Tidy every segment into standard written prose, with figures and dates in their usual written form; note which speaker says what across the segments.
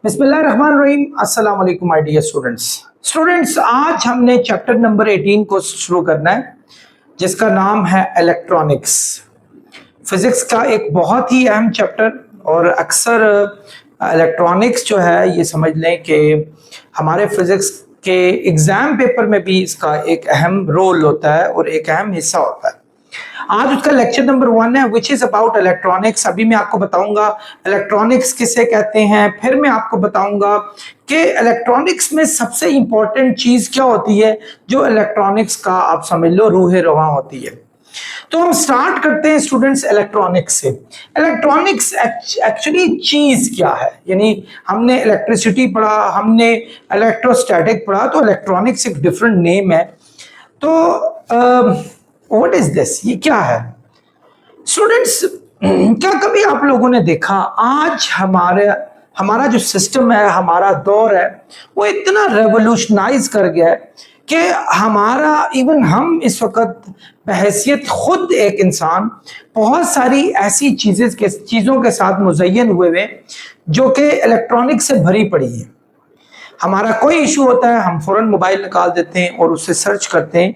Speaker 1: बिस्मिल्लाहिर्रहमानिर्रहीम। अस्सलाम वालेकुम माय डियर स्टूडेंट्स, आज हमने चैप्टर नंबर 18 को शुरू करना है, जिसका नाम है इलेक्ट्रॉनिक्स। फिजिक्स का एक बहुत ही अहम चैप्टर, और अक्सर इलेक्ट्रॉनिक्स जो है ये समझ लें कि हमारे फिजिक्स के एग्जाम पेपर में भी इसका एक अहम रोल होता है और एक अहम हिस्सा होता है। आज उसका लेक्चर नंबर 1 है, विच इज अबाउट इलेक्ट्रॉनिक्स। अभी मैं आपको बताऊंगा इलेक्ट्रॉनिक्स किसे कहते हैं, फिर मैं आपको बताऊंगा कि इलेक्ट्रॉनिक्स में सबसे इंपॉर्टेंट चीज क्या होती है, जो इलेक्ट्रॉनिक्स का आप समझ लो रूह रवां होती है। तो हम स्टार्ट करते हैं स्टूडेंट्स इलेक्ट्रॉनिक्स से। इलेक्ट्रॉनिक्स एक्चुअली चीज क्या है, यानी हमने इलेक्ट्रिसिटी पढ़ा, हमने इलेक्ट्रोस्टैटिक पढ़ा, तो इलेक्ट्रॉनिक्स एक डिफरेंट नेम है। तो व्हाट इज दिस, ये क्या है स्टूडेंट्स? क्या कभी आप लोगों ने देखा आज हमारा जो सिस्टम है, हमारा दौर है, वो इतना रेवोल्यूशनाइज कर गया है कि हमारा इवन हम इस वक्त बहैसियत खुद एक इंसान बहुत सारी ऐसी चीज़ों के साथ मुज़य्यन हुए हुए जो कि इलेक्ट्रॉनिक से भरी पड़ी है। हमारा कोई इशू होता है, हम फौरन मोबाइल निकाल देते हैं और उससे सर्च करते हैं,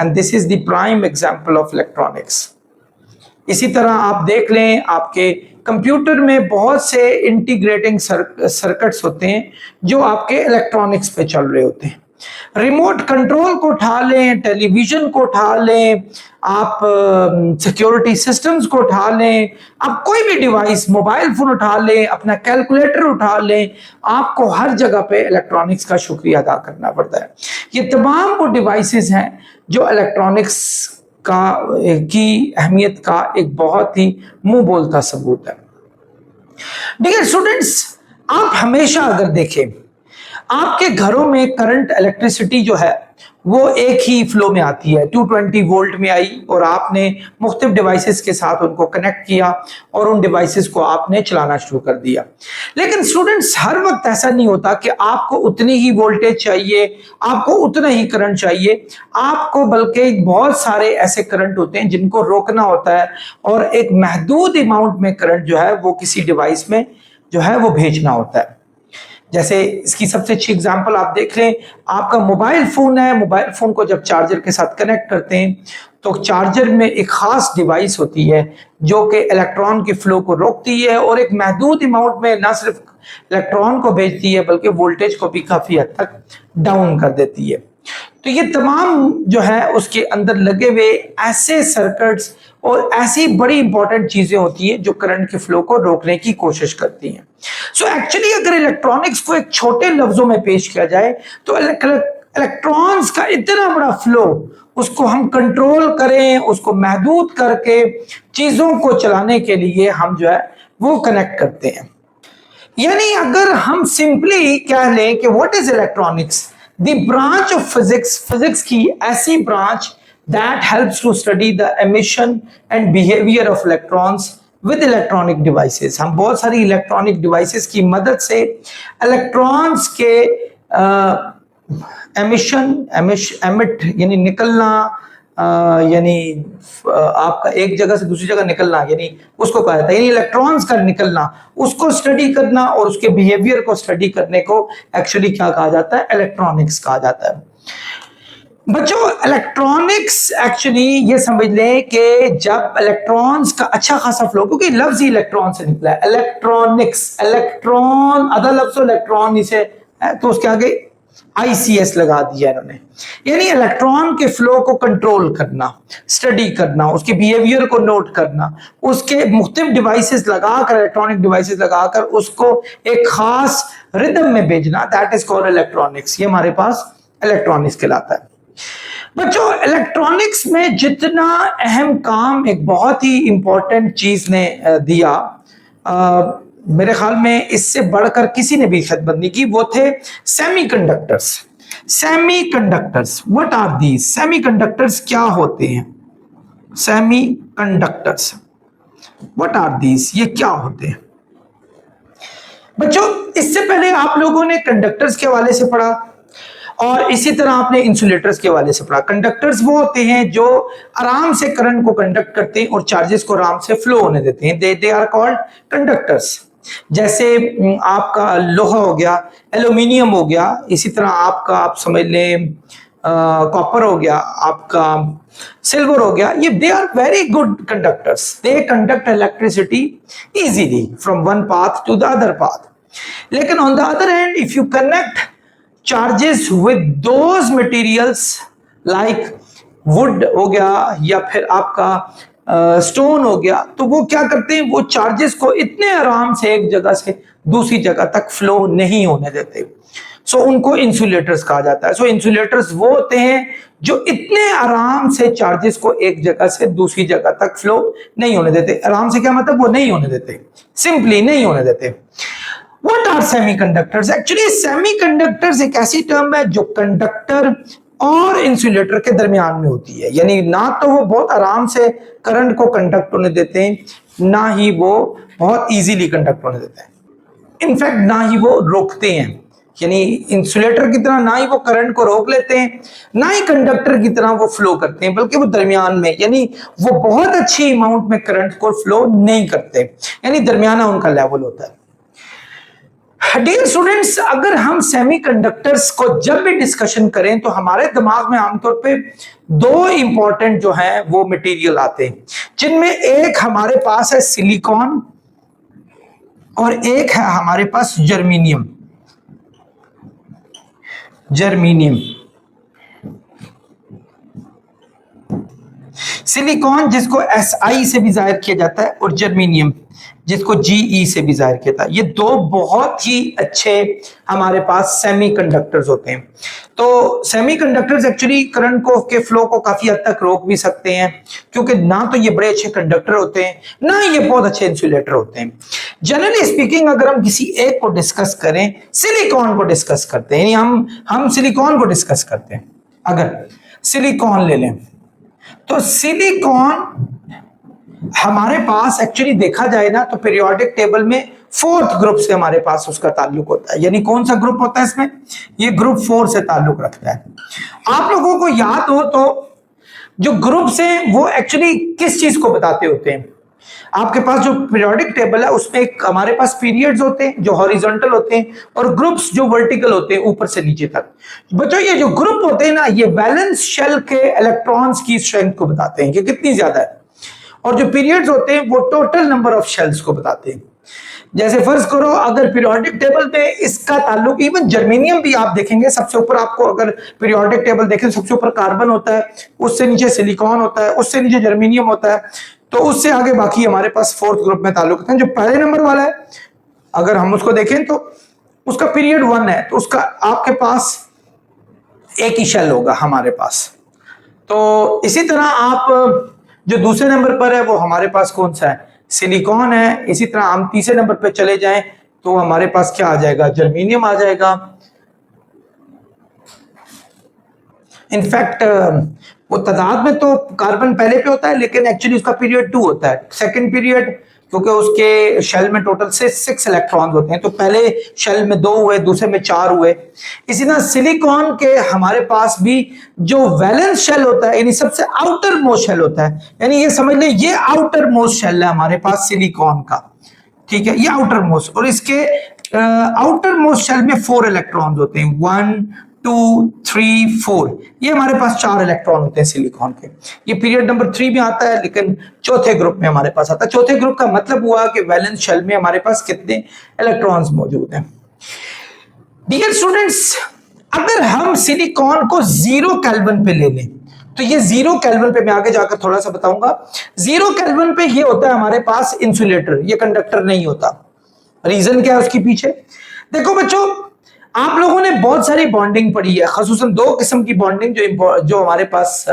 Speaker 1: and this is the prime example of electronics. इसी तरह आप देख लें, आपके कंप्यूटर में बहुत से इंटीग्रेटिंग सर्किट्स होते हैं जो आपके इलेक्ट्रॉनिक्स पे चल रहे होते हैं। रिमोट कंट्रोल को उठा लें, टेलीविजन को उठा लें, आप सिक्योरिटी सिस्टम्स को उठा लें, आप कोई भी डिवाइस, मोबाइल फोन उठा लें, अपना कैलकुलेटर उठा लें, आपको हर जगह पे इलेक्ट्रॉनिक्स का शुक्रिया अदा करना पड़ता है। ये तमाम वो डिवाइसेस हैं जो इलेक्ट्रॉनिक्स की अहमियत का एक बहुत ही मुंह बोलता सबूत है। डियर स्टूडेंट्स, आप हमेशा अगर देखें, आपके घरों में करंट इलेक्ट्रिसिटी जो है वो एक ही फ्लो में आती है, 220 वोल्ट में आई, और आपने मुख्तलिफ डिवाइसेस के साथ उनको कनेक्ट किया और उन डिवाइसेस को आपने चलाना शुरू कर दिया। लेकिन स्टूडेंट्स, हर वक्त ऐसा नहीं होता कि आपको उतनी ही वोल्टेज चाहिए, आपको उतना ही करंट चाहिए। आपको बल्कि बहुत सारे ऐसे करंट होते हैं जिनको रोकना होता है, और एक महदूद अमाउंट में करंट जो है वो किसी डिवाइस में जो है वो भेजना होता है। जैसे इसकी सबसे अच्छी एग्जांपल आप देख लें, आपका मोबाइल फोन है, मोबाइल फोन को जब चार्जर के साथ कनेक्ट करते हैं तो चार्जर में एक खास डिवाइस होती है जो कि इलेक्ट्रॉन के फ्लो को रोकती है और एक महदूद अमाउंट में ना सिर्फ इलेक्ट्रॉन को भेजती है बल्कि वोल्टेज को भी काफी हद तक डाउन कर देती है। तो ये तमाम जो है उसके अंदर लगे हुए ऐसे सर्किट्स और ऐसी बड़ी इंपॉर्टेंट चीजें होती हैं जो करंट के फ्लो को रोकने की कोशिश करती हैं। सो एक्चुअली अगर इलेक्ट्रॉनिक्स को एक छोटे लफ्जों में पेश किया जाए तो इलेक्ट्रॉन्स का इतना बड़ा फ्लो, उसको हम कंट्रोल करें, उसको महदूद करके चीजों को चलाने के लिए हम जो है वो कनेक्ट करते हैं। यानी अगर हम सिंपली कह लें कि what is electronics, the branch of physics की ऐसी branch that helps to study the emission and behavior of electrons with electronic devices। हम बहुत सारी इलेक्ट्रॉनिक डिवाइसेस की मदद से इलेक्ट्रॉन्स के एमिट यानी निकलना, यानी आपका एक जगह से दूसरी जगह निकलना, यानी उसको कहा जाता है, यानी इलेक्ट्रॉन्स का निकलना, उसको स्टडी करना और उसके बिहेवियर को स्टडी करने को एक्चुअली क्या कहा जाता है, इलेक्ट्रॉनिक्स कहा जाता है। बच्चों, इलेक्ट्रॉनिक्स एक्चुअली ये समझ लें कि जब इलेक्ट्रॉन्स का अच्छा खासा फ्लो, क्योंकि लफ्ज ही इलेक्ट्रॉन से निकला है, इलेक्ट्रॉनिक्स, इलेक्ट्रॉन आधा लफ्ज इलेक्ट्रॉन इसे तो उसके आगे ICS लगा दिया इन्होंने, यानी इलेक्ट्रॉन के फ्लो को कंट्रोल करना, स्टडी करना, उसके बिहेवियर को नोट करना, उसके मुख्तलिफ डिवाइसेस लगाकर, इलेक्ट्रॉनिक डिवाइसेस लगाकर उसको एक खास रिदम में भेजना, दैट इज कॉल्ड इलेक्ट्रॉनिक्स। ये हमारे पास इलेक्ट्रॉनिक्स कहलाता है। बच्चों, इलेक्ट्रॉनिक्स में जितना अहम काम एक बहुत ही इंपॉर्टेंट चीज ने दिया, मेरे ख्याल में इससे बढ़कर किसी ने भी खिदमत नहीं की, वो थे semiconductors. Semiconductors, what are these? Semiconductors क्या होते हैं? सेमीकंडक्टर्स, व्हाट आर दीज, ये क्या होते हैं? बच्चों, इससे पहले आप लोगों ने कंडक्टर्स के हवाले से पढ़ा और इसी तरह आपने इंसुलेटर्स के हवाले से पढ़ा। कंडक्टर्स वो होते हैं जो आराम से करंट को कंडक्ट करते हैं और चार्जेस को आराम से फ्लो होने देते हैं, दे आर कॉल्ड कंडक्टर्स। जैसे आपका लोहा हो गया, एल्यूमिनियम हो गया, इसी तरह आपका आप समझ लें कॉपर हो गया, आपका सिल्वर हो गया, ये they are very good conductors, they conduct electricity easily from one path to the other path. लेकिन on the other hand if you connect charges with those materials like wood हो गया या फिर आपका स्टोन हो गया, तो वो क्या करते हैं, वो चार्जेस को इतने आराम से एक जगह से दूसरी जगह तक फ्लो नहीं होने देते। सो उनको इंसुलेटर्स कहा जाता है। सो इंसुलेटर्स वो होते हैं जो इतने आराम से चार्जेस को एक जगह से दूसरी जगह तक फ्लो नहीं होने देते। आराम से क्या मतलब, वो नहीं होने देते, सिंपली नहीं होने देते। What are semiconductors? Actually semiconductors एक ऐसी टर्म है जो कंडक्टर और इंसुलेटर के दरमियान में होती है, यानी ना तो वो बहुत आराम से करंट को कंडक्ट होने देते हैं, ना ही वो बहुत इजीली कंडक्ट होने देते हैं, इनफैक्ट ना ही वो रोकते हैं। यानी इंसुलेटर की तरह ना ही वो करंट को रोक लेते हैं, ना ही कंडक्टर की तरह वो फ्लो करते हैं, बल्कि वो दरमियान में, यानी वो बहुत अच्छी अमाउंट में करंट को फ्लो नहीं करते, यानी दरमियाना उनका लेवल होता है। डियर स्टूडेंट्स, अगर हम सेमीकंडक्टर्स को जब भी डिस्कशन करें तो हमारे दिमाग में आमतौर पे दो इंपॉर्टेंट जो हैं वो मटेरियल आते हैं, जिनमें एक हमारे पास है सिलिकॉन और एक है हमारे पास जर्मेनियम। सिलिकॉन जिसको SI से भी जाहिर किया जाता है और जर्मेनियम जिसको GE से भी जाहिर किया जाता है। ये दो बहुत ही अच्छे हमारे पास सेमीकंडक्टर्स होते हैं। तो सेमीकंडक्टर्स एक्चुअली करंट को के फ्लो को काफी हद तक रोक भी सकते हैं, क्योंकि ना तो ये बड़े अच्छे कंडक्टर होते हैं, ना ये बहुत अच्छे इंसुलेटर होते हैं। जनरली स्पीकिंग अगर हम किसी एक को डिस्कस करें, सिलिकॉन को डिस्कस करते हैं, यानी हम सिलिकॉन को डिस्कस करते हैं। अगर सिलिकॉन ले लें तो सिलिकॉन हमारे पास एक्चुअली देखा जाए ना तो पीरियोडिक टेबल में 4th ग्रुप से हमारे पास उसका ताल्लुक होता है। यानी कौन सा ग्रुप होता है इसमें, ये ग्रुप 4 से ताल्लुक रखता है। आप लोगों को याद हो तो जो ग्रुप्स हैं वो एक्चुअली किस चीज को बताते होते हैं? आपके पास जो पीरियोडिक टेबल है उसमें एक हमारे पास पीरियड्स होते हैं जो हॉरिजॉन्टल होते हैं और ग्रुप्स जो वर्टिकल होते हैं ऊपर से नीचे तक। बच्चों ये जो ग्रुप होते हैं ना, ये वैलेंस शेल के इलेक्ट्रॉन्स की स्ट्रेंथ को बताते हैं कि कितनी ज्यादा है, और जो पीरियड्स होते हैं वो टोटल नंबर ऑफ शेल्स को बताते हैं। जैसे फर्ज करो अगर पीरियोडिक टेबल पे इसका ताल्लुक, इवन जर्मेनियम भी आप देखेंगे सबसे ऊपर, आपको अगर पीरियोडिक टेबल देखें सबसे ऊपर कार्बन होता है, उससे नीचे सिलिकॉन होता है, उससे नीचे जर्मेनियम होता है, तो उससे आगे बाकी हमारे पास 4th ग्रुप में ताल्लुक होते हैं। जो पहले नंबर वाला है अगर हम उसको देखें तो उसका पीरियड 1 है, तो उसका आपके पास एक ही शेल होगा हमारे पास। तो इसी तरह आप जो दूसरे नंबर पर है वो हमारे पास कौन सा है, सिलिकॉन है। इसी तरह हम तीसरे नंबर पे चले जाएं तो हमारे पास क्या आ जाएगा, जर्मेनियम आ जाएगा। इनफैक्ट वो तादाद में तो कार्बन पहले पे होता है, लेकिन एक्चुअली उसका पीरियड 2 होता है, सेकंड पीरियड, क्योंकि उसके शेल में टोटल से 6 इलेक्ट्रॉन्स होते हैं। तो पहले शेल में 2 हुए, दूसरे में 4 हुए। इसी तरह सिलिकॉन के हमारे पास भी जो वैलेंस शेल होता है, यानी सबसे आउटर मोस्ट शेल होता है, यानी ये समझ लें ये आउटर मोस्ट शेल है हमारे पास सिलिकॉन का, ठीक है, ये आउटर मोस्ट। और इसके आउटर मोस्ट शेल में 4 इलेक्ट्रॉन्स होते हैं, 1 2 3 4, ये हमारे पास 4 इलेक्ट्रॉन होते हैं सिलिकॉन के। ये पीरियड नंबर 3 में आता है, लेकिन चौथे ग्रुप में हमारे पास आता है। चौथे ग्रुप का मतलब हुआ कि वैलेंस शेल में हमारे पास कितने इलेक्ट्रॉन्स मौजूद हैं। डियर स्टूडेंट्स, अगर हम सिलिकॉन को 0 केल्विन पे ले लें तो ये 0 केल्विन पे मैं आगे जाकर थोड़ा सा बताऊंगा। 0 केल्विन पे ये होता है हमारे पास इंसुलेटर, ये कंडक्टर नहीं होता। रीजन क्या है उसके पीछे? देखो बच्चों, आप लोगों ने बहुत सारी बॉन्डिंग पढ़ी है, खासूसन 2 किस्म की बॉन्डिंग जो हमारे पास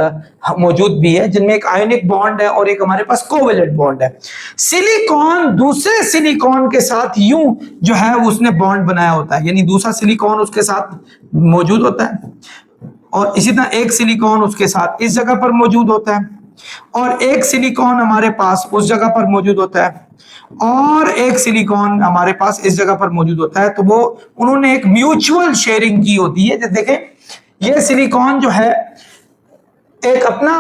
Speaker 1: मौजूद भी है, जिनमें एक आयोनिक बॉन्ड है और एक हमारे पास कोवेलेंट बॉन्ड है। सिलिकॉन दूसरे सिलिकॉन के साथ यूं जो है उसने बॉन्ड बनाया होता है, यानी दूसरा सिलिकॉन उसके साथ मौजूद होता है, और इसी तरह एक सिलिकॉन उसके साथ इस जगह पर मौजूद होता है, और एक सिलिकॉन हमारे पास उस जगह पर मौजूद होता है, और एक सिलिकॉन हमारे पास इस जगह पर मौजूद होता है। तो वो उन्होंने एक म्यूचुअल शेयरिंग की होती है। जैसे देखें ये सिलिकॉन जो है एक अपना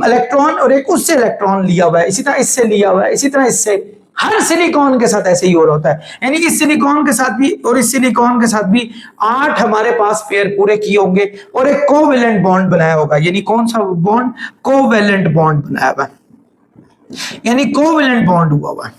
Speaker 1: इलेक्ट्रॉन और एक उससे इलेक्ट्रॉन लिया हुआ है, इसी तरह इससे लिया हुआ है, इसी तरह इससे हर सिलिकॉन के साथ ऐसे ही हो रहा होता है, यानी इस सिलिकॉन के साथ भी और इस सिलिकॉन के साथ भी 8 हमारे पास पेयर पूरे किए होंगे और एक कोवेलेंट बॉन्ड बनाया होगा। यानी कौन सा बॉन्ड? कोवेलेंट बॉन्ड बनाया हुआ, यानी कोवेलेंट बॉन्ड हुआ हुआ।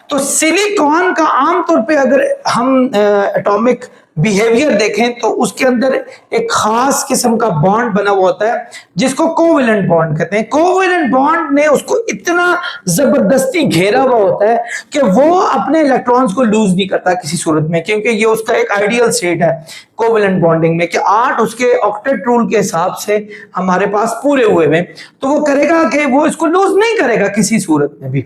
Speaker 1: तो सिलिकॉन का आमतौर पे अगर हम एटॉमिक बिहेवियर देखें तो उसके अंदर एक खास किस्म का बॉन्ड बना हुआ होता है जिसको कोवेलेंट बॉन्ड कहते हैं। कोवेलेंट बॉन्ड ने उसको इतना जबरदस्ती घेरा हुआ होता है कि वो अपने इलेक्ट्रॉन्स को लूज नहीं करता किसी सूरत में, क्योंकि ये उसका एक आइडियल स्टेट है कोवेलेंट बॉन्डिंग में कि 8 उसके ऑक्टेट रूल के हिसाब से हमारे पास पूरे हुए हैं, तो वो करेगा कि वो इसको लूज नहीं करेगा किसी सूरत में भी।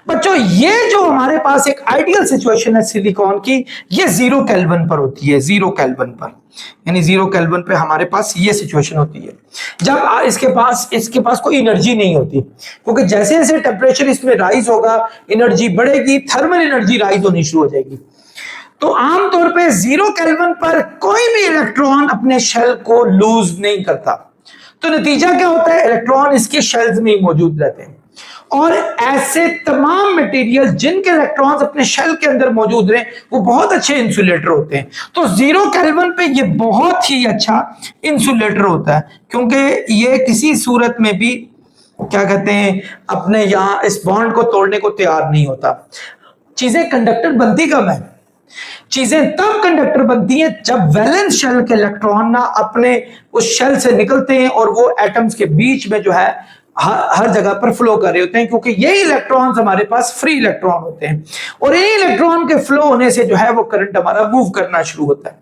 Speaker 1: बच्चों ये जो हमारे पास एक आइडियल सिचुएशन है सिलिकॉन की, ये 0 केल्विन पर होती है, 0 केल्विन पर, यानी 0 केल्विन पे हमारे पास ये सिचुएशन होती है जब इसके पास कोई एनर्जी नहीं होती, क्योंकि जैसे जैसे टेम्परेचर इसमें राइज होगा एनर्जी बढ़ेगी, थर्मल एनर्जी राइज होनी शुरू हो जाएगी। तो आमतौर पे 0 केल्विन पर कोई भी इलेक्ट्रॉन अपने शेल को लूज नहीं करता। तो नतीजा क्या होता है? इलेक्ट्रॉन इसके शेल्स में ही मौजूद रहते हैं और ऐसे तमाम मटेरियल जिनके इलेक्ट्रॉन्स अपने शेल के अंदर मौजूद रहे वो बहुत अच्छे इंसुलेटर होते हैं। तो 0 केल्विन पे ये बहुत ही अच्छा इंसुलेटर होता है, क्योंकि ये किसी सूरत में भी क्या कहते हैं अपने यहां इस बॉन्ड को तोड़ने को तैयार नहीं होता। चीजें कंडक्टर बनती कब है? चीजें तब कंडक्टर बनती हैं जब वैलेंस शेल के इलेक्ट्रॉन ना अपने उस शेल से निकलते हैं और वो एटम्स के बीच में जो है हर जगह पर फ्लो कर रहे होते हैं, क्योंकि यही इलेक्ट्रॉन्स हमारे पास फ्री इलेक्ट्रॉन होते हैं और इन्हीं इलेक्ट्रॉन के फ्लो होने से जो है वो करंट हमारा मूव करना शुरू होता है।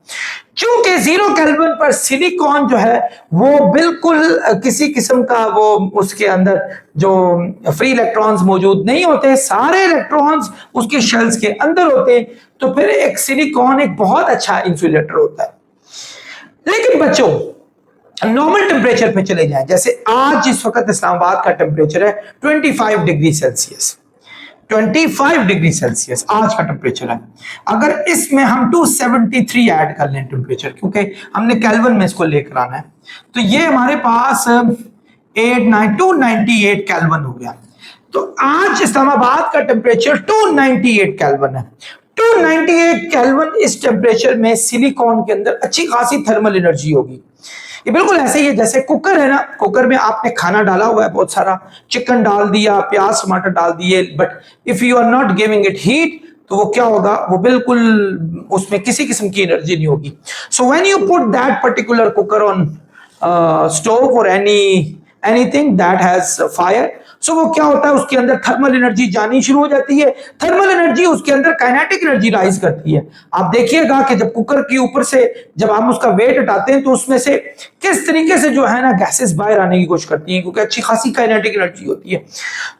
Speaker 1: क्योंकि 0 केल्विन पर सिलिकॉन जो है वो बिल्कुल किसी किस्म का वो उसके अंदर जो फ्री इलेक्ट्रॉन्स मौजूद नहीं होते, सारे इलेक्ट्रॉन्स उसके शेल्स के अंदर होते हैं, तो फिर एक सिलिकॉन एक बहुत अच्छा इंसुलेटर होता है। लेकिन बच्चों नॉर्मल टेम्परेचर पे चले जाएं, जैसे आज इस वक्त इस्लामाबाद का टेम्परेचर है 25 डिग्री सेल्सियस, 25 डिग्री सेल्सियस आज का टेम्परेचर है। अगर इसमें हम 273 ऐड कर लें टेम्परेचर, क्योंकि हमने केल्विन में इसको लेकर आना है, तो ये हमारे पास 298 केल्विन हो गया। तो आज इस्लामाबाद का टेम्परेचर 298 केल्विन है। 298 केल्विन इस टेम्परेचर में सिलिकॉन के अंदर अच्छी खासी थर्मल एनर्जी होगी। ये बिल्कुल ऐसे ही है जैसे कुकर है ना, कुकर में आपने खाना डाला हुआ है, बहुत सारा चिकन डाल दिया, प्याज टमाटर डाल दिए, but if you are not giving it heat तो वो क्या होगा? वो बिल्कुल उसमें किसी किस्म की एनर्जी नहीं होगी। So when you put that particular cooker on stove और एनीथिंग दैट हैज फायर, सो वो क्या होता है? उसके अंदर थर्मल एनर्जी जानी शुरू हो जाती है। थर्मल एनर्जी उसके अंदर काइनेटिक एनर्जी राइज करती है। आप देखिएगा कि जब कुकर के ऊपर से जब हम उसका वेट हटाते हैं तो उसमें से किस तरीके से जो है ना गैसेस बाहर आने की कोशिश करती हैं, क्योंकि अच्छी खासी काइनेटिक एनर्जी होती है।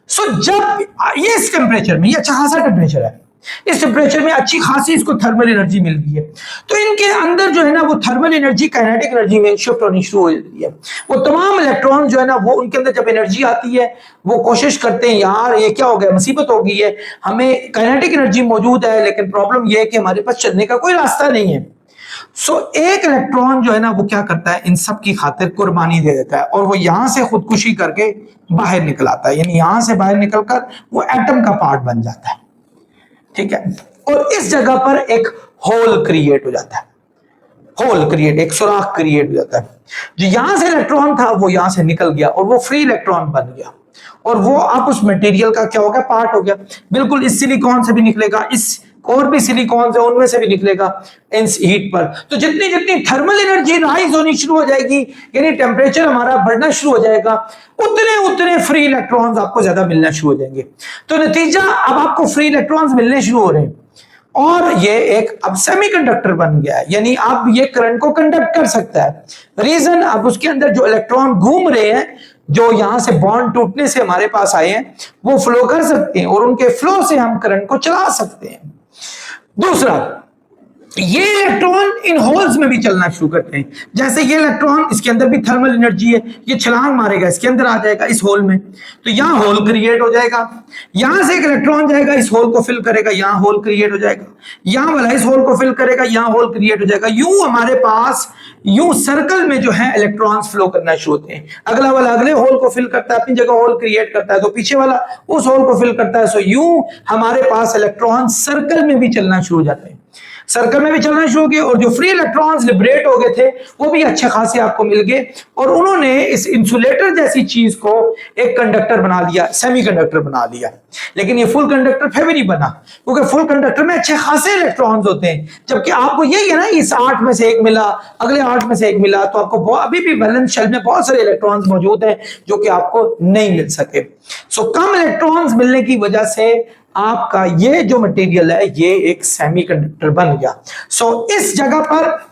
Speaker 1: सो जब ये इस टेम्परेचर में, ये अच्छा खासा टेम्परेचर है, इस टेम्परेचर में अच्छी खासी इसको थर्मल एनर्जी मिल गई है, तो इनके अंदर जो है ना वो थर्मल एनर्जी काइनेटिक एनर्जी में शिफ्ट होनी शुरू हो जाती है। वो तमाम इलेक्ट्रॉन जो है ना वो उनके अंदर जब एनर्जी आती है वो कोशिश करते हैं यार ये क्या हो गया, मुसीबत हो गई है, हमें काइनेटिक एनर्जी मौजूद है लेकिन प्रॉब्लम ये है कि हमारे पास चलने का कोई रास्ता नहीं है। सो एक इलेक्ट्रॉन जो है ना वो क्या करता है? इन सब की खातिर कुर्बानी दे देता है और वो यहां से खुदकुशी करके बाहर निकल आता है, यानी यहां से बाहर निकलकर वो एटम का पार्ट बन जाता है, ठीक है। और इस जगह पर एक होल क्रिएट हो जाता है, होल क्रिएट, एक सुराख क्रिएट हो जाता है। जो यहां से इलेक्ट्रॉन था वो यहां से निकल गया और वो फ्री इलेक्ट्रॉन बन गया और वो अब उस मटेरियल का क्या हो गया? पार्ट हो गया। बिल्कुल इस सिलिकॉन से भी निकलेगा, इस और भी सिलिकॉन है उनमें से भी निकलेगा इस हीट पर। तो जितनी जितनी थर्मल एनर्जी राइज होनी शुरू हो जाएगी, यानी टेम्परेचर हमारा बढ़ना शुरू हो जाएगा, उतने उतने फ्री इलेक्ट्रॉन्स आपको ज्यादा मिलना शुरू हो जाएंगे। तो नतीजा अब आपको फ्री इलेक्ट्रॉन्स मिलने शुरू हो रहे हैं और ये एक अब सेमीकंडक्टर बन गया है, यानी अब ये करंट को कंडक्ट कर सकता है। रीजन अब उसके अंदर जो इलेक्ट्रॉन घूम रहे हैं, जो यहां से बॉन्ड टूटने से हमारे पास आए हैं, वो फ्लो कर सकते हैं और उनके फ्लो से हम करंट को चला सकते हैं। दूसरा, ये इलेक्ट्रॉन इन होल्स में भी चलना शुरू करते हैं। जैसे ये इलेक्ट्रॉन, इसके अंदर भी थर्मल एनर्जी है, ये छलांग मारेगा, इसके अंदर आ जाएगा इस होल में, तो यहां होल क्रिएट हो जाएगा। यहां से एक इलेक्ट्रॉन जाएगा, इस होल को फिल करेगा, यहां होल क्रिएट हो जाएगा। यहां वाला इस होल को फिल करेगा, यहां होल क्रिएट हो जाएगा। यूं हमारे पास यूं सर्कल में जो है इलेक्ट्रॉन्स फ्लो करना शुरू होते हैं। अगला वाला अगले होल को फिल करता है, अपनी जगह होल क्रिएट करता है, तो पीछे वाला उस होल को फिल करता है। सो यूं हमारे पास इलेक्ट्रॉन सर्कल में भी चलना शुरू हो जाते हैं, सर्कल में भी चलना शुरू किए। और जो फ्री इलेक्ट्रॉन्स लिबरेट हो गए थे वो भी अच्छे खासे आपको मिल गए, और उन्होंने इस इंसुलेटर जैसी चीज को एक कंडक्टर बना लिया, सेमीकंडक्टर बना लिया। लेकिन ये फुल कंडक्टर फिर भी नहीं बना, क्योंकि फुल कंडक्टर में अच्छे खासे इलेक्ट्रॉन्स होते हैं, जबकि आपको यही है ना, इस 8 में से 1 मिला, अगले 8 में से 1 मिला, तो आपको अभी भी वैलेंस शेल में बहुत सारे इलेक्ट्रॉन्स मौजूद हैं जो कि आपको नहीं मिल सके। सो कम इलेक्ट्रॉन्स मिलने की वजह से आपका ये जो मटेरियल है ये एक सेमीकंडक्टर बन गया। सो इस जगह पर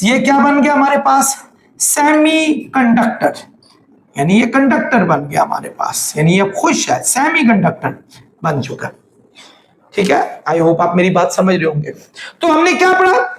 Speaker 1: ये क्या बन गया हमारे पास, सेमीकंडक्टर, यानी ये कंडक्टर बन गया हमारे पास, यानी ये खुश है, सेमीकंडक्टर बन चुका। ठीक है, आई होप आप मेरी बात समझ रहे होंगे। तो हमने क्या पढ़ा,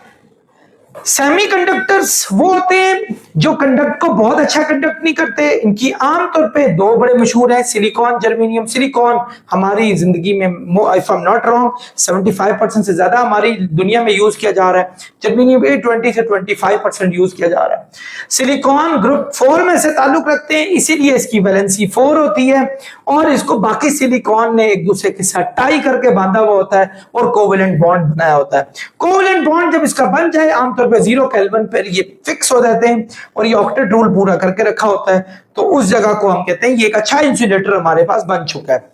Speaker 1: सेमीकंडक्टर्स वो होते हैं जो कंडक्ट को बहुत अच्छा कंडक्ट नहीं करते। इनकी आमतौर पे 2 बड़े मशहूर हैं, सिलिकॉन, जर्मेनियम। सिलिकॉन हमारी जिंदगी में, if I am not wrong, 75% से ज्यादा हमारी दुनिया में यूज किया जा रहा है। जर्मेनियम 20 से 25% यूज किया जा रहा है। सिलिकॉन ग्रुप 4 में से ताल्लुक रखते हैं, इसीलिए इसकी वैलेंसी 4 होती है, और इसको बाकी सिलिकॉन ने एक दूसरे के साथ टाई करके बांधा हुआ होता है और कोवेलेंट बॉन्ड बनाया होता है। कोवेलेंट बॉन्ड जब इसका बन जाए, आमतौर पे 0 केल्विन पर ये फिक्स हो जाते हैं और ये ऑक्टेट रूल पूरा करके रखा होता है, तो उस जगह को हम कहते हैं ये एक अच्छा इंसुलेटर हमारे पास बन चुका है।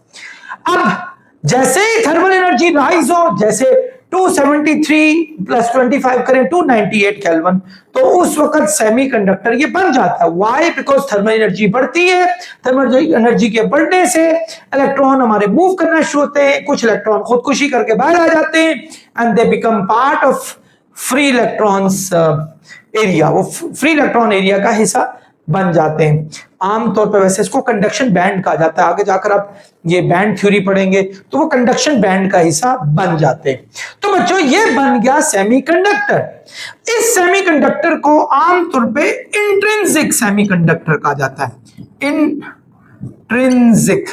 Speaker 1: अब जैसे ही थर्मल एनर्जी राइज हो, जैसे 273 प्लस 25 करें 298 केल्विन, तो उस वक्त सेमीकंडक्टर ये बन जाता है। व्हाई? बिकॉज थर्मल एनर्जी बढ़ती है, थर्मल एनर्जी के बढ़ने से इलेक्ट्रॉन हमारे मूव करना शुरू होते हैं, कुछ इलेक्ट्रॉन खुदकुशी करके बाहर आ जाते हैं, and they become part of free electrons area, वो फ्री इलेक्ट्रॉन एरिया का हिस्सा बन जाते हैं। आमतौर पर वैसे इसको कंडक्शन बैंड कहा जाता है, आगे जाकर आप ये बैंड थ्योरी पढ़ेंगे तो वो कंडक्शन बैंड का हिस्सा बन जाते हैं। तो बच्चों ये बन गया सेमीकंडक्टर। इस सेमीकंडक्टर को आमतौर पे इंट्रिंसिक सेमीकंडक्टर कहा जाता है, इंट्रिंसिक।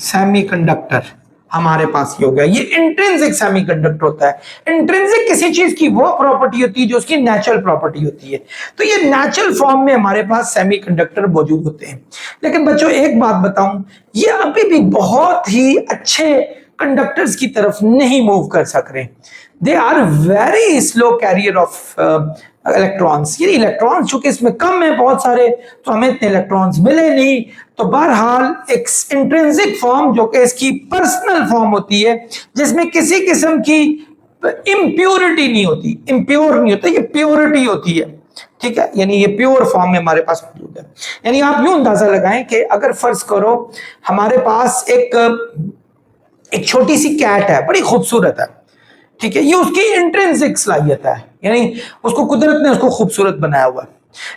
Speaker 1: सेमीकंडक्टर हमारे पास ये हो गया, ये इंट्रिंसिक सेमीकंडक्टर होता है। इंट्रिंसिक किसी चीज की वो प्रॉपर्टी होती है जो उसकी नेचुरल प्रॉपर्टी होती है, तो ये नेचुरल फॉर्म में हमारे पास सेमीकंडक्टर मौजूद होते हैं। लेकिन बच्चों एक बात बताऊं, ये अभी भी बहुत ही अच्छे कंडक्टर्स की तरफ नहीं मूव कर सक रहे। They are very slow carrier of electrons. ये इलेक्ट्रॉन्स चूंकि इसमें कम है बहुत सारे, तो हमें इतने इलेक्ट्रॉन्स मिले नहीं। तो बहरहाल एक इंट्रिंसिक फॉर्म जो कि इसकी पर्सनल फॉर्म होती है, जिसमें किसी किस्म की इम्प्योरिटी नहीं होती, इम्प्योर नहीं होता, ये प्योरिटी होती है। ठीक है, यानी ये प्योर फॉर्म में हमारे पास मौजूद है। यानी आप यूं अंदाजा लगाएं कि अगर फर्ज करो हमारे पास एक छोटी सी कैट है, बड़ी खूबसूरत है, ठीक है, ये उसकी इंट्रिंसिक सलाहियत है, यानी उसको कुदरत ने उसको खूबसूरत बनाया हुआ है।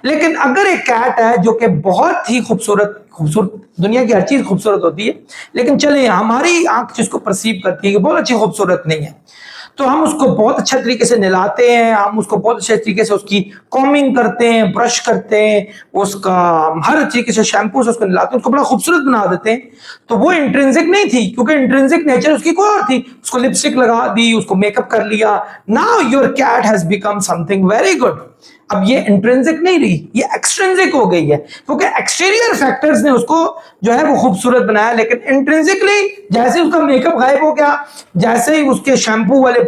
Speaker 1: लेकिन अगर एक कैट है जो कि बहुत ही खूबसूरत, दुनिया की हर चीज खूबसूरत होती है, लेकिन चले हमारी आंख जिसको परसीव करती है कि बहुत अच्छी खूबसूरत नहीं है, तो हम उसको बहुत अच्छे तरीके से नहलाते हैं, हम उसको बहुत अच्छे तरीके से उसकी कॉमिंग करते हैं, ब्रश करते हैं, उसका हर तरीके से शैम्पू से उसको नहलाते हैं, उसको बड़ा खूबसूरत बना देते हैं। तो वो इंट्रिंसिक नहीं थी, क्योंकि इंट्रिंसिक नेचर उसकी कोई और थी। उसको लिपस्टिक लगा दी, उसको मेकअप कर लिया, now your cat has become something very good. अब ये इंट्रिंसिक नहीं रही, ये एक्सट्रिंसिक हो गई है, क्योंकि एक्सटीरियर फैक्टर्स ने उसको जो है वो खूबसूरत बनाया। लेकिन इंट्रिंसिकली जैसे उसका मेकअप गायब हो गया, जैसे ही उसके शैम्पू वाले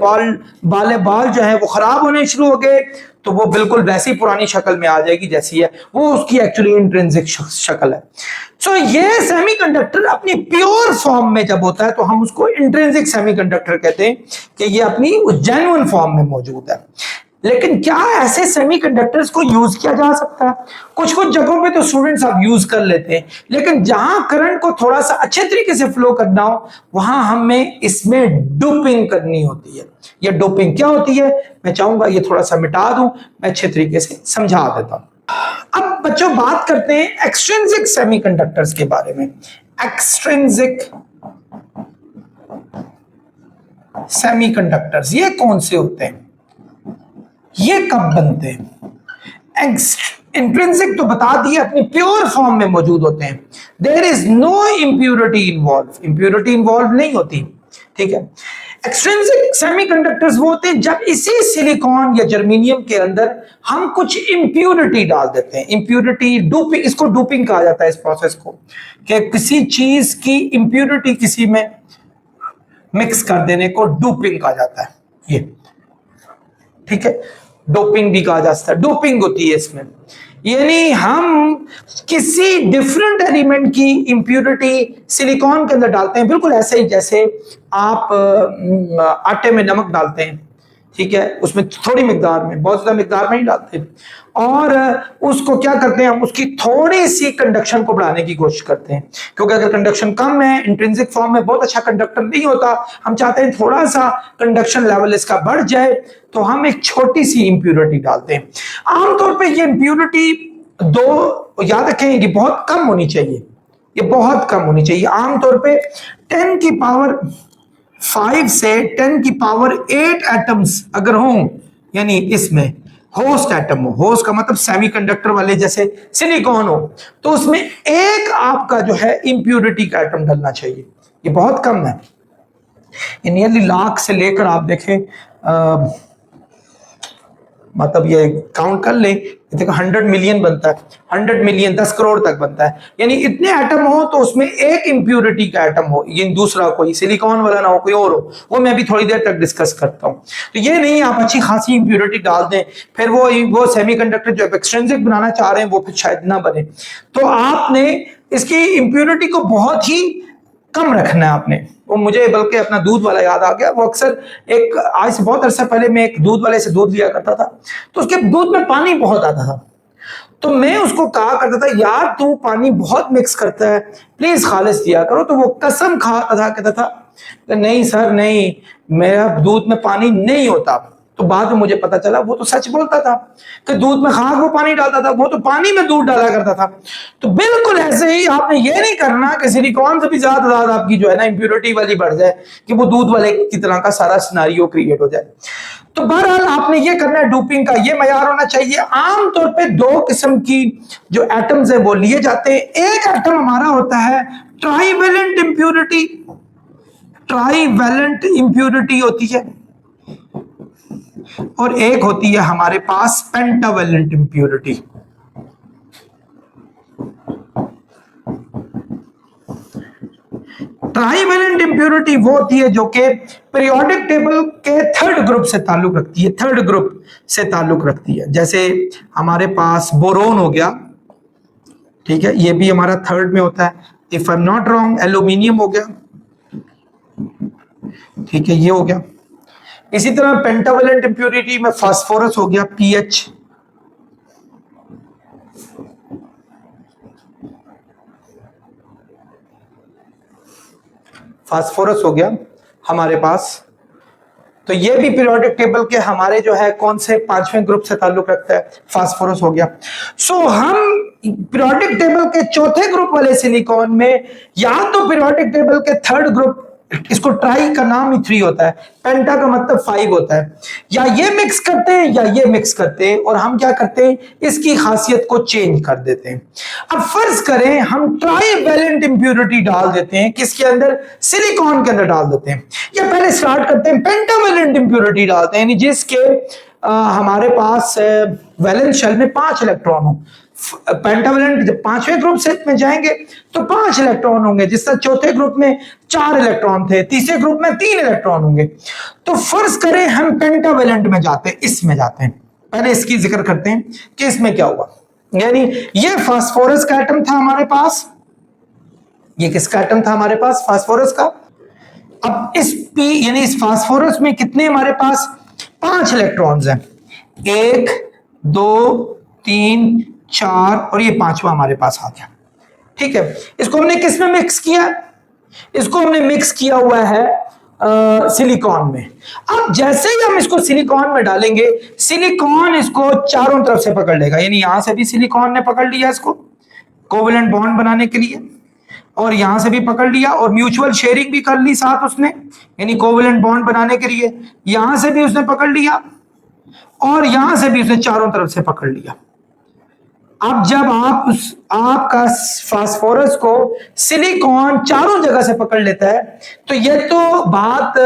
Speaker 1: बाल जो है वो खराब होने शुरू हो गए, तो वो बिल्कुल वैसी पुरानी शक्ल में आ जाएगी जैसी है, वो उसकी एक्चुअली इंट्रिंसिक शक्ल है। सो ये सेमीकंडक्टर अपनी प्योर फॉर्म में जब होता है तो हम उसको इंट्रिंसिक सेमीकंडक्टर कहते हैं कि ये अपनी जेन्युइन फॉर्म में मौजूद है। लेकिन क्या ऐसे सेमीकंडक्टर्स को यूज किया जा सकता है? कुछ कुछ जगहों पे तो स्टूडेंट्स आप यूज कर लेते हैं, लेकिन जहां करंट को थोड़ा सा अच्छे तरीके से फ्लो करना हो, वहां हमें इसमें डोपिंग करनी होती है। ये डोपिंग क्या होती है मैं चाहूंगा ये थोड़ा सा मिटा दूं, मैं अच्छे तरीके से समझा देता हूं। अब बच्चों बात करते हैं एक्सट्रिंसिक सेमीकंडक्टर्स के बारे में। एक्सट्रिंसिक सेमीकंडक्टर्स ये कौन से होते हैं, ये कब बनते हैं? इंट्रिंसिक तो बता दिए अपनी प्योर फॉर्म में मौजूद होते हैं, there is no impurity involve, impurity involve नहीं होती, ठीक है। एक्सट्रिंसिक सेमीकंडक्टर्स वो होते हैं जब इसी सिलिकॉन या जर्मेनियम के अंदर हम कुछ इंप्योरिटी डाल देते हैं। इंप्योरिटी डोपिंग, इसको डोपिंग कहा जाता है इस प्रोसेस को, कि किसी चीज की इंप्योरिटी किसी में मिक्स कर देने को डोपिंग कहा जाता है, ये ठीक है। डोपिंग भी कहा जाता है, डोपिंग होती है इसमें, यानी हम किसी डिफरेंट एलिमेंट की इंप्योरिटी सिलिकॉन के अंदर डालते हैं, बिल्कुल ऐसे ही जैसे आप आटे में नमक डालते हैं, ठीक है, उसमें थोड़ी मिकदार में, बहुत ज्यादा मिकदार में नहीं डालते, और उसको क्या करते हैं, हम उसकी थोड़ी सी कंडक्शन को बढ़ाने की कोशिश करते हैं, क्योंकि अगर कंडक्शन कम है, इंट्रिंसिक फॉर्म में बहुत अच्छा कंडक्टर नहीं होता, हम चाहते हैं थोड़ा सा कंडक्शन लेवल इसका बढ़ जाए, तो हम एक छोटी सी इंप्योरिटी डालते हैं। आमतौर पे ये इंप्योरिटी दो, याद रखें, ये बहुत कम होनी चाहिए, ये बहुत कम होनी चाहिए। आमतौर पे 10 की पावर 5 से 10 की पावर 8 एटम्स अगर हों, यानी इसमें होस्ट एटम हो, होस्ट का मतलब सेमीकंडक्टर वाले जैसे सिलिकॉन हो, तो उसमें एक आपका जो है इंप्योरिटी का एटम डलना चाहिए, ये बहुत कम है। नियरली लाख से लेकर आप देखें मतलब ये काउंट कर ले, देखो 100 मिलियन बनता है, 100 मिलियन 10 करोड़ तक बनता है, यानी इतने एटम हो तो उसमें एक इंप्योरिटी का एटम हो, ये दूसरा कोई सिलिकॉन वाला ना हो, कोई और हो, वो मैं भी थोड़ी देर तक डिस्कस करता हूं। तो ये नहीं आप अच्छी खासी इंप्योरिटी डाल दें, फिर वो सेमीकंडक्टर जो एक्सट्रिंसिक बनाना चाह रहे हैं वो फिर शायद ना बने। तो आपने इसकी इंप्योरिटी को बहुत ही कम रखना है आपने। वो मुझे बल्कि अपना दूध वाला याद आ गया, वो अक्सर एक आज से बहुत अरसा पहले मैं एक दूध वाले से दूध लिया करता था, तो उसके दूध में पानी बहुत आता था, तो मैं उसको कहा करता था यार तू पानी बहुत मिक्स करता है, प्लीज खालिस दिया करो, तो वो कसम खाता था, कहता था नहीं सर नहीं, मेरा दूध में पानी नहीं होता। तो बाद में मुझे पता चला वो तो सच बोलता था कि दूध में खाक वो पानी डालता था, वो तो पानी में दूध डाला करता था। तो बिल्कुल ऐसे ही आपने ये नहीं करना कि सिलिकॉन से भी ज्यादा आपकी जो है ना इंप्योरिटी वाली बढ़ जाए, कि वो दूध वाले की तरह का सारा सिनेरियो क्रिएट हो जाए। तो बहरहाल आपने ये करना है, डोपिंग का ये मयार होना चाहिए। आमतौर पे 2 किस्म की जो एटम्स है वो लिए जाते हैं। एक एटम हमारा होता है ट्राईवैलेंट इंप्योरिटी, ट्राईवैलेंट इंप्योरिटी होती है, और एक होती है हमारे पास पेंटावैलेंट इंप्योरिटी। ट्राईवैलेंट इंप्योरिटी वो होती है जो कि पीरियोडिक टेबल के 3rd ग्रुप से ताल्लुक रखती है, 3rd ग्रुप से ताल्लुक रखती है। जैसे हमारे पास बोरोन हो गया, ठीक है, ये भी हमारा 3rd में होता है, if I am not wrong. Aluminium हो गया, ठीक है, ये हो गया। इसी तरह पेंटावैलेंट इंप्योरिटी में फास्फोरस हो गया, पीएच, फास्फोरस हो गया हमारे पास। तो ये भी पीरियोडिक टेबल के हमारे जो है कौन से 5वें ग्रुप से ताल्लुक रखता है, फास्फोरस हो गया। सो हम पीरियोडिक टेबल के 4थे ग्रुप वाले सिलिकॉन में या तो पीरियोडिक टेबल के 3rd ग्रुप, इसको ट्राई का नाम ही 3 होता है, पेंटा का मतलब 5 होता है, या ये मिक्स करते हैं या ये मिक्स करते हैं, और हम क्या करते हैं इसकी खासियत को चेंज कर देते हैं। अब फर्ज करें हम ट्राईवैलेंट इंप्योरिटी डाल देते हैं, किसके अंदर, सिलिकॉन के अंदर डाल देते हैं, या पहले स्टार्ट करते हैं पेंटावैलेंट इंप्योरिटी डालते हैं, यानी जिसके हमारे पास वैलेंस शेल में 5 इलेक्ट्रॉन हो। पेंटावैलेंट जब 5वें ग्रुप से में जाएंगे तो 5 इलेक्ट्रॉन होंगे, जिस तरह 4थे ग्रुप में 4 इलेक्ट्रॉन थे, तीसरे ग्रुप में 3 इलेक्ट्रॉन होंगे। तो फर्ज करें हम पेंटावैलेंट में जाते हैं, इसमें जाते हैं, पहले इसकी जिक्र करते हैं कि इसमें क्या हुआ। यानी ये फास्फोरस का एटम था हमारे पास, ये किसका एटम था हमारे पास, फास्फोरस का। अब इस पी यानी इस फास्फोरस में कितने हमारे पास 5 इलेक्ट्रॉन्स हैं, 1 2 3 4 और ये 5वां हमारे पास आ गया, ठीक है। इसको हमने किस में मिक्स किया, इसको हमने मिक्स किया हुआ है सिलिकॉन में। अब जैसे ही हम इसको सिलिकॉन में डालेंगे, सिलिकॉन इसको चारों तरफ से पकड़ लेगा, यानी यहां से भी सिलिकॉन ने पकड़ लिया इसको कोवेलेंट बॉन्ड बनाने के लिए, और यहां से भी पकड़ लिया, और म्यूचुअल शेयरिंग भी कर ली साथ उसने, यानी कोवेलेंट बॉन्ड बनाने के लिए यहां से भी उसने पकड़ लिया और यहां से भी उसने चारों तरफ से पकड़ लिया। अब जब आपका फास्फोरस को सिलिकॉन चारों जगह से पकड़ लेता है, तो ये तो बात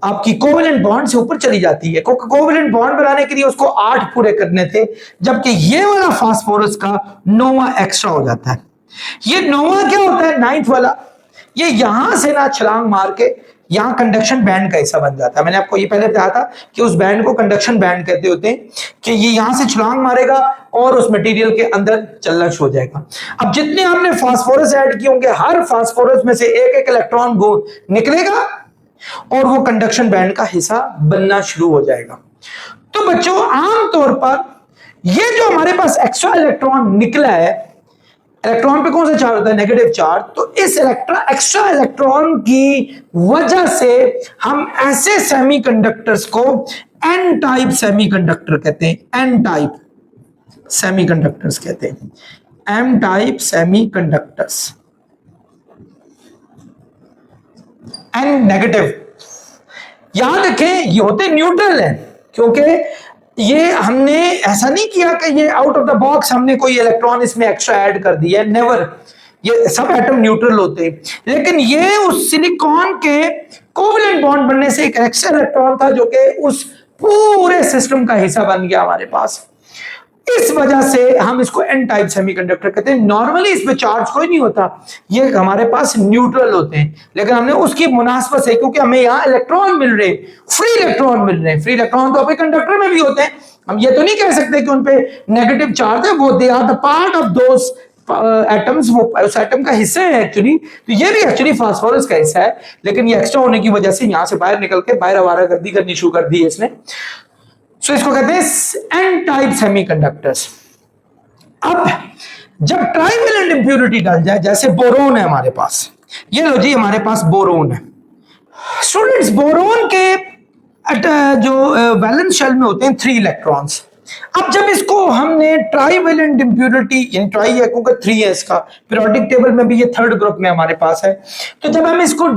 Speaker 1: आपकी कोवेलेंट बॉन्ड से ऊपर चली जाती है। कोवेलेंट बॉन्ड बनाने के लिए उसको 8 पूरे करने थे, जबकि ये वाला फास्फोरस का 9वां एक्स्ट्रा हो जाता है। ये 9वां क्या होता है? 9th वाला, ये यहां से ना छलांग मार के यहां कंडक्शन बैंड का हिस्सा बन जाता है। मैंने आपको ये पहले बताया था कि उस बैंड को कंडक्शन बैंड कहते होते हैं, कि ये यहां से छलांग मारेगा और उस मटेरियल के अंदर चलना शुरू हो जाएगा। अब जितने हमने फास्फोरस ऐड किए होंगे, हर फास्फोरस में से एक एक इलेक्ट्रॉन निकलेगा और वो कंडक्शन बैंड का हिस्सा बनना शुरू हो जाएगा। तो बच्चों, आमतौर पर ये जो हमारे पास एक्स्ट्रा इलेक्ट्रॉन निकला है, इलेक्ट्रॉन पे कौन सा चार्ज होता है? Negative charge. तो इस एक्स्ट्रा इलेक्ट्रॉन की वजह से हम ऐसे सेमीकंडक्टर्स को एन टाइप सेमीकंडक्टर कहते हैं। एन टाइप सेमीकंडक्टर्स कहते हैं। M type semiconductors, N negative. याद रखें, ये होते न्यूट्रल है, क्योंकि ये हमने ऐसा नहीं किया कि ये आउट ऑफ द बॉक्स हमने कोई इलेक्ट्रॉन इसमें एक्स्ट्रा ऐड कर दिया, नेवर। ये सब एटम न्यूट्रल होते हैं, लेकिन ये उस सिलिकॉन के कोवेलेंट बॉन्ड बनने से एक एक्स्ट्रा इलेक्ट्रॉन था जो कि उस पूरे सिस्टम का हिस्सा बन गया हमारे पास। इस वजह से हम इसको एन टाइप सेमीकंडक्टर कहते हैं। नॉर्मली इसमें चार्ज कोई नहीं होता, ये हमारे पास न्यूट्रल होते हैं, लेकिन हमने उसकी मुनासबत से, क्योंकि हमें यहाँ इलेक्ट्रॉन मिल रहे, फ्री इलेक्ट्रॉन मिल रहे हैं। फ्री इलेक्ट्रॉन तो अपने कंडक्टर में भी होते हैं, हम ये तो नहीं कह सकते कि उनपे नेगेटिव चार्ज है, वो they are the part of those atoms, वो उस एटम का हिस्सा है एक्चुअली। तो ये भी एक्चुअली फास्फोरस का हिस्सा है, लेकिन ये एक्स्ट्रा होने की वजह से यहां से बाहर निकल के बाहर आवारागर्दी करनी शुरू कर दी है इसने। सो इसको कहते हैं एन टाइप सेमीकंडक्टर्स। अब जब ट्राइवेलेंट इंप्यूरिटी डाल जाए, जैसे बोरोन है हमारे पास, ये लो जी हमारे पास बोरोन है। स्टूडेंट्स, बोरोन के जो वैलेंस शेल में होते हैं 3 इलेक्ट्रॉन्स। अब जब इसको हमने ट्राइवेलेंट इंप्यूरिटी, यानी ट्राई है क्योंकि 3 है इसका, पीरियोडिक टेबल में भी ये 3rd ग्रुप में हमारे पास है। तो जब हम इसको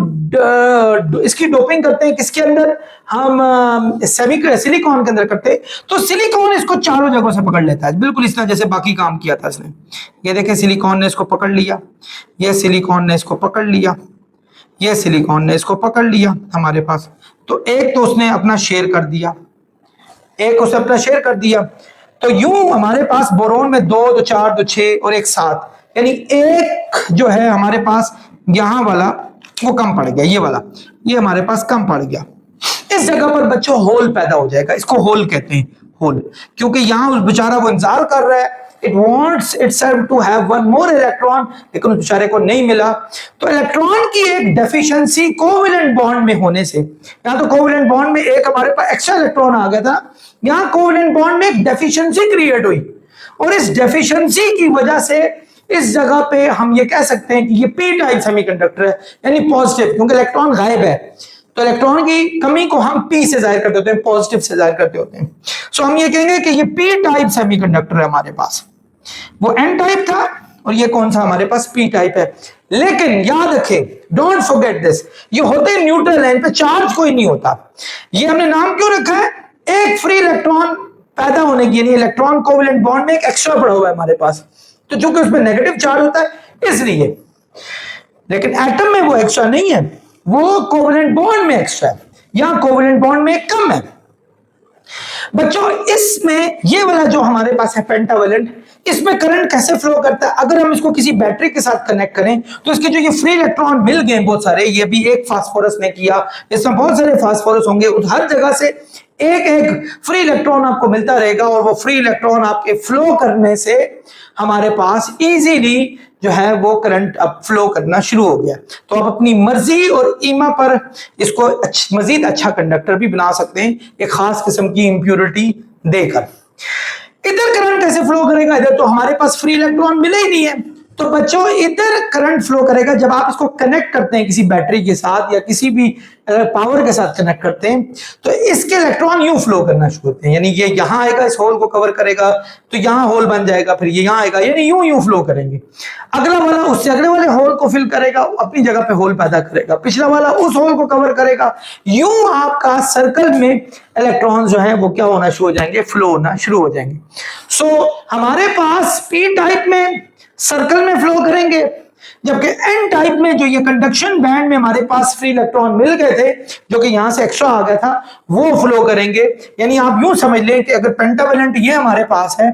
Speaker 1: इसकी डोपिंग करते हैं, किसके अंदर? हम सिलिकॉन के अंदर करते हैं, तो सिलिकॉन इसको चारों जगहों से पकड़ लेता है, बिल्कुल इस तरह जैसे बाकी काम किया था इसने। ये देखें, सिलिकॉन ने इसको पकड़ लिया, ये सिलिकॉन ने इसको पकड़ लिया, ये सिलिकॉन ने इसको पकड़ लिया हमारे पास। तो एक तो उसने अपना शेयर कर दिया, एक उसने अपना शेयर कर दिया। तो यूं हमारे पास बोरोन में 2, 2, 4, 2, 6 और एक 7, यानी एक जो है हमारे पास यहां वाला वो कम पड़ गया, ये वाला ये हमारे पास कम पड़ गया। इस जगह पर बच्चों होल पैदा हो जाएगा, इसको होल कहते हैं, होल, क्योंकि यहां उस बेचारा वो इंतजार कर रहा है, it wants itself to have one more electron, लेकिन उस बेचारे को नहीं मिला। तो इलेक्ट्रॉन की एक डेफिशिएंसी कोवेलेंट बॉन्ड में होने से, यहां तो कोवेलेंट बॉन्ड में एक हमारे पास एक्स्ट्रा इलेक्ट्रॉन आ गया था, यहां कोवेलेंट बॉन्ड में एक डेफिशिएंसी क्रिएट हुई, और इस डेफिशिएंसी की वजह से इस जगह पे हम ये कह सकते हैं कि ये पी टाइप सेमीकंडक्टर है, यानी पॉजिटिव, क्योंकि इलेक्ट्रॉन गायब है, तो इलेक्ट्रॉन की कमी को हम पी से जाहिर करते होते हैं, पॉजिटिव से जाहिर करते होते हैं। सो हम ये कहेंगे कि ये पी टाइप सेमीकंडक्टर है हमारे पास, वो एन टाइप था और ये कौन सा हमारे पास पी टाइप है। लेकिन याद रखें, डोंट फॉरगेट दिस, ये होते न्यूट्रल है, इन पे चार्ज कोई नहीं होता। ये हमने नाम क्यों रखा है? एक फ्री इलेक्ट्रॉन पैदा होने की, यानी इलेक्ट्रॉन कोवेलेंट बॉन्ड में एक एक्स्ट्रा पड़ा हुआ है हमारे पास, तो चूंकि उसमें नेगेटिव चार्ज होता है इसलिए। लेकिन एटम में वो एक्स्ट्रा नहीं है, वो कोवेलेंट बॉन्ड में एक्स्ट्रा है, यहां कोवेलेंट बॉन्ड में कम है। बच्चों, इसमें ये वाला जो हमारे पास है पेंटावेलेंट, इसमें करंट कैसे फ्लो करता है? अगर हम इसको किसी बैटरी के साथ कनेक्ट करें तो इसके जो ये फ्री इलेक्ट्रॉन मिल गए बहुत सारे, ये भी एक फास्फोरस ने किया, इसमें बहुत सारे फास्फोरस होंगे, हर जगह से एक एक फ्री इलेक्ट्रॉन आपको मिलता रहेगा, और वो फ्री इलेक्ट्रॉन आपके फ्लो करने से हमारे पास इजीली जो है वो करंट अब फ्लो करना शुरू हो गया। तो आप अपनी मर्जी और ईमा पर इसको मजीद अच्छा कंडक्टर भी बना सकते हैं, एक खास किस्म की इंप्यूरिटी देकर। इधर करंट कैसे फ्लो करेगा? इधर तो हमारे पास फ्री इलेक्ट्रॉन मिले ही नहीं है, तो बच्चों इधर करंट फ्लो करेगा जब आप इसको कनेक्ट करते हैं किसी बैटरी के साथ या किसी भी पावर के साथ कनेक्ट करते हैं, तो इसके इलेक्ट्रॉन यूं फ्लो करना शुरू होते हैं, यानी ये यहां आएगा, इस होल को कवर करेगा, तो यहां होल बन जाएगा, फिर ये यहां आएगा, यानी यूं यूं फ्लो करेंगे। अगला वाला उससे अगले वाले होल को फिल करेगा, अपनी जगह पे होल पैदा करेगा, पिछला वाला उस होल को कवर करेगा, यूं आपका सर्कल में इलेक्ट्रॉन जो है वो क्या होना शुरू हो जाएंगे, फ्लो होना शुरू हो जाएंगे। सो हमारे पास पी टाइप में सर्कल में फ्लो करेंगे, जबकि एन टाइप में जो ये कंडक्शन बैंड में हमारे पास फ्री इलेक्ट्रॉन मिल गए थे, जो कि यहां से एक्स्ट्रा आ गया था, वो फ्लो करेंगे। यानी आप यूं समझ लें कि अगर पेंटावेलेंट ये हमारे पास है,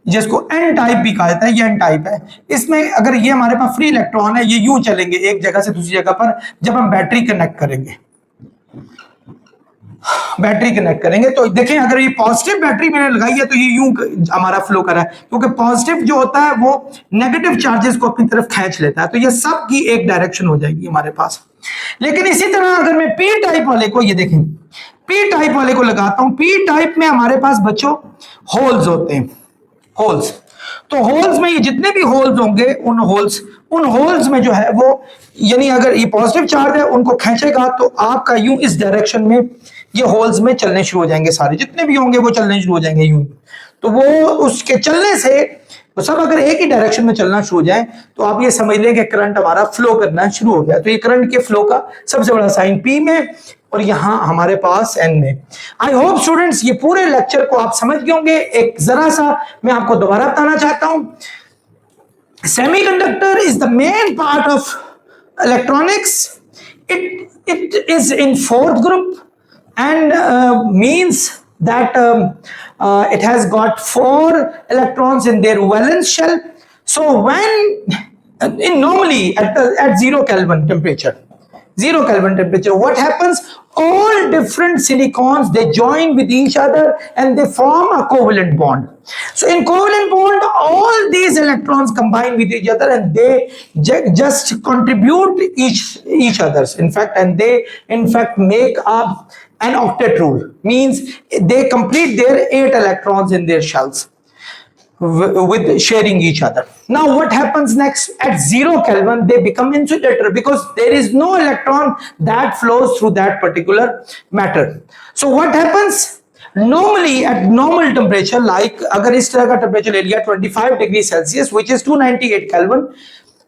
Speaker 1: जिसको एन टाइप भी कहा जाता है, ये एन टाइप है, इसमें अगर ये हमारे पास फ्री इलेक्ट्रॉन है, ये यूं चलेंगे एक जगह से दूसरी जगह पर जब हम बैटरी कनेक्ट करेंगे, बैटरी कनेक्ट करेंगे। तो देखें अगर ये पॉजिटिव बैटरी मैंने लगाई है तो ये यूं हमारा फ्लो कर रहा है, क्योंकि पॉजिटिव जो होता है वो नेगेटिव चार्जेस को अपनी तरफ खींच लेता है, तो ये सब की एक डायरेक्शन हो जाएगी हमारे पास। लेकिन इसी तरह अगर मैं पी टाइप वाले को, ये देखें पी टाइप वाले को लगाता हूं, पी टाइप में हमारे पास बच्चों होल्स होते हैं, होल्स। तो होल्स में ये जितने भी होल्स होंगे, उन होल्स में जो है वो, यानी अगर ये पॉजिटिव चार्ज है उनको खींचेगा तो आपका यूं इस डायरेक्शन में ये होल्स में चलने शुरू हो जाएंगे, सारे जितने भी होंगे वो चलने शुरू हो जाएंगे यूं। तो वो उसके चलने से वो सब अगर एक ही डायरेक्शन में चलना शुरू हो जाए तो आप ये समझ लें कि करंट हमारा फ्लो करना शुरू हो गया। तो ये करंट के फ्लो का सबसे बड़ा साइन पी में और यहां हमारे पास एन में। आई होप स्टूडेंट्स ये पूरे लेक्चर को आप समझ गए होंगे। एक जरा सा मैं आपको दोबारा बताना चाहता हूं, semiconductor is the main part of electronics. It is in fourth group and means that it has got 4 electrons in their valence shell. So when normally at 0 Kelvin temperature, what happens? All different silicons, they join with each other and they form a covalent bond. So in covalent bond, all these electrons combine with each other and they just contribute each others, in fact, and they in fact make up an octet rule, means they complete their 8 electrons in their shells with sharing each other. Now what happens next? At 0 Kelvin they become insulator because there is no electron that flows through that particular matter. So what happens? Normally at normal temperature, like अगर इस तरह का temperature ले लिया 25 degrees Celsius, which is 298 Kelvin,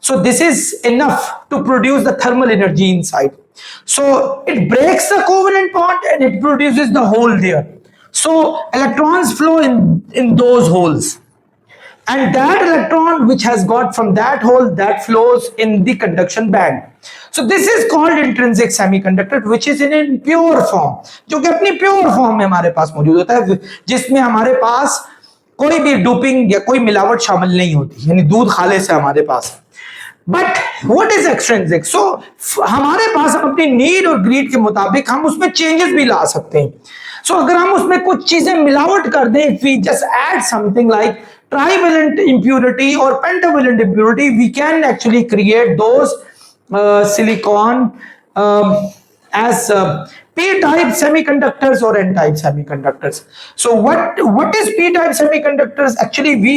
Speaker 1: so this is enough to produce the thermal energy inside. So it breaks the covalent bond and it produces the hole there. So electrons flow in those holes, and that electron which has got from that hole, that flows in the conduction band. So this is called intrinsic semiconductor, which is in pure form, जो कि अपनी pure form में हमारे पास मौजूद होता है, जिसमें हमारे पास कोई भी डोपिंग या कोई मिलावट शामिल नहीं होती, यानी दूध खाले से हमारे पास। But what is extrinsic? So हमारे पास हम अपनी नीड और ग्रीड के मुताबिक हम उसमें चेंजेस भी ला सकते हैं। सो अगर हम उसमें कुछ चीजें मिलावट कर दें, if we just add something like trivalent impurity or pentavalent impurity, we can actually create those silicon as p-type semiconductors or n-type semiconductors. So what is p-type semiconductors? Actually we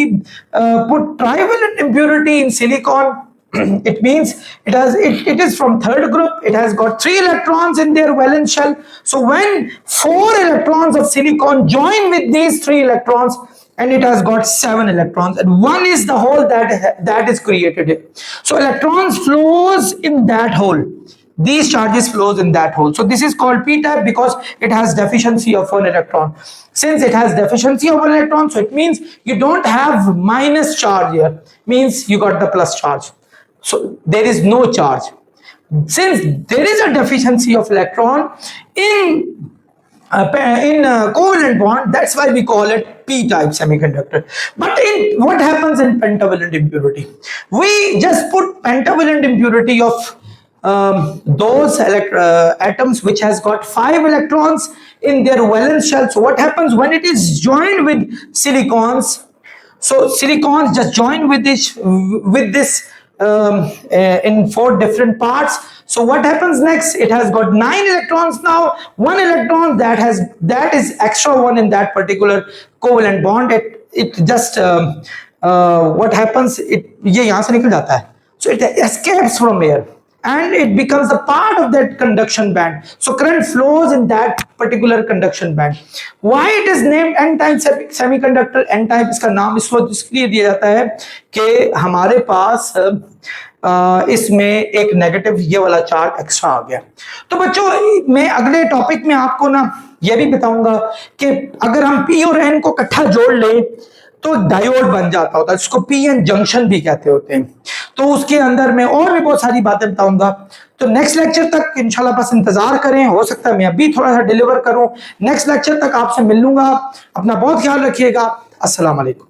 Speaker 1: put trivalent impurity in silicon. It means it is from third group. It has got 3 electrons in their valence shell. So when 4 electrons of silicon join with these 3 electrons, and it has got 7 electrons, and 1 is the hole that is created here. So electrons flows in that hole. These charges flows in that hole. So this is called p-type because it has deficiency of 1 electron. Since it has deficiency of 1 electron, so it means you don't have minus charge here. Means you got the plus charge. So there is no charge. Since there is a deficiency of electron in covalent bond, that's why we call it p-type semiconductor. But in what happens in pentavalent impurity? We just put pentavalent impurity of those atoms which has got 5 electrons in their valence shell. So what happens when it is joined with silicons? So silicons just join with this in 4 different parts. So what happens next? It has got 9 electrons now. 1 electron that is extra 1 in that particular covalent bond. It just what happens, it ये यहां से निकल जाता है, so it escapes from air and it becomes a part of that conduction band, so current flows in that particular conduction band. Why it is named n type semiconductor? n type इसका नाम इसलिए दिया जाता है कि हमारे पास इसमें एक नेगेटिव ये वाला चार्ज एक्स्ट्रा आ गया। तो बच्चों मैं अगले टॉपिक में आपको ना ये भी बताऊंगा कि अगर हम p और n को इकट्ठा जोड़ लें तो डायोड बन जाता होता है, इसको पीएन जंक्शन भी कहते होते हैं। तो उसके अंदर मैं और भी बहुत सारी बातें बताऊंगा। तो नेक्स्ट लेक्चर तक इंशाल्लाह बस इंतजार करें, हो सकता है मैं अभी थोड़ा सा डिलीवर करूं। नेक्स्ट लेक्चर तक आपसे मिल लूंगा, अपना बहुत ख्याल रखिएगा। अस्सलाम वालेकुम।